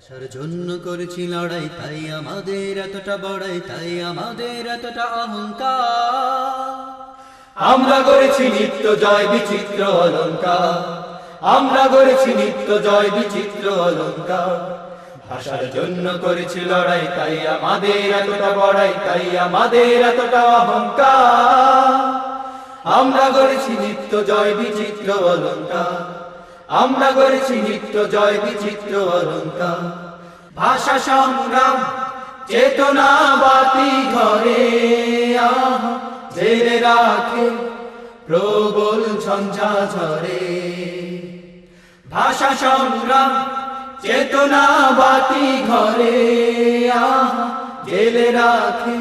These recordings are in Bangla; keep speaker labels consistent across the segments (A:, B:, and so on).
A: ভাষার জন্য করেছি লড়াই, তাই আমাদের এতটা বড়াই, তাই আমাদের এতটা অহংকার।
B: আমরা গড়েছি নিত্য জয় বিচিত্র অলঙ্কার, আমরা গড়েছি নিত্য জয় বিচিত্র অলঙ্কার। ভাষার জন্য করেছি লড়াই, তাই আমাদের এতটা বড়াই, তাই আমাদের এতটা অহংকার। আমরা গড়েছি নিত্য জয় বিচিত্র অলঙ্কার, আমরা গড়েছি নিত্য জয় বিচিত্র অলঙ্কার। ভাষা সংগ্রাম চেতনা বাতি ঘরে জেলে রাখে প্রবল ঝঞ্ঝা ঝরে। ভাষা সংগ্রাম চেতনা বাতি ঘরে জেলে রাখে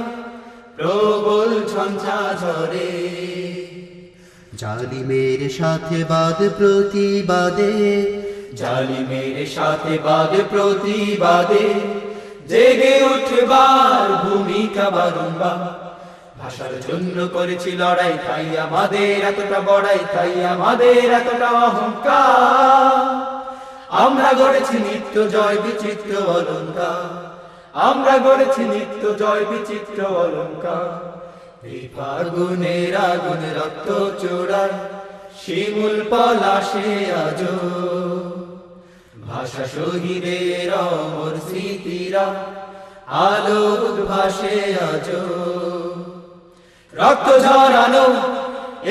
B: প্রবল ঝঞ্ঝা ঝরে।
A: জালিমের সাথে বাদ প্রতিবাদে,
B: জালিমের সাথে বাদ প্রতিবাদে জেগে উঠবার ভূমিকা বারংবার। ভাষার জন্য করেছি লড়াই, তাই আমাদের এতটা বড়াই, তাই আমাদের এতটা অহংকার। আমরা গড়েছি নিত্য জয় বিচিত্র অলঙ্কার, আমরা গড়েছি নিত্য জয় বিচিত্র অলঙ্কার। এই ফাগুনের আগুন রক্ত চোড়ায় শিমুল পলাশে আজো, ভাষা শহীদের অমর স্মৃতিরা আলো উদ্ভাসে আজো। রক্ত ঝরানো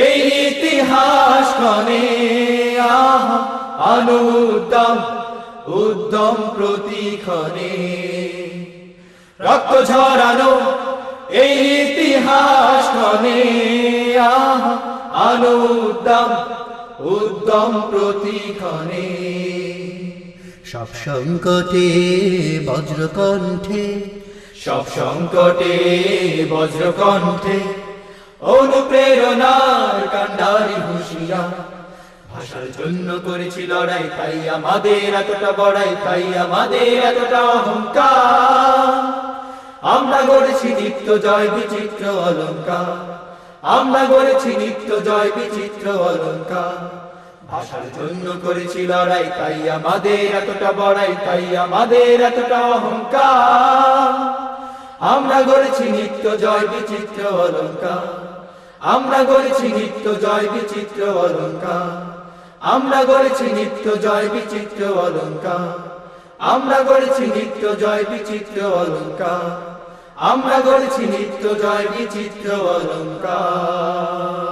B: এই ইতিহাস কনে আনো উদ্যম উদ্যম প্রতিক্ষণে। রক্ত ঝরানো এই ইতিহাস কনে আনো উদ্যম উদ্যম প্রতিক্ষণে।
A: সব সংকটে বজ্রকণ্ঠে,
B: সব সংকটে বজ্রকণ্ঠে অনুপ্রেরণার কান্ডারি হুঁশিয়ার। ভাষার জন্য করেছি লড়াই, তাই আমাদের এতটা বড়াই, তাই আমাদের এতটা অহংকার। আমরা গড়েছি নিত্য জয় বিচিত্র অলঙ্কার, আমরা গড়েছি নিত্য জয় বিচিত্র অলঙ্কার। ভাষার জন্য করেছি লড়াই, তাই আমাদের এতটা বড়াই, তাই আমাদের এতটা অহংকার। আমরা গড়েছি নিত্য জয় বিচিত্র অলঙ্কার, আমরা গড়েছি নিত্য জয় বিচিত্র অলঙ্কার। আমরা গড়েছি নিত্য জয় বিচিত্র অলঙ্কার, আমরা গড়েছি নিত্য জয় বিচিত্র অলঙ্কার। আমরা গড়েছি নিত্য জয় বিচিত্র অলঙ্কার।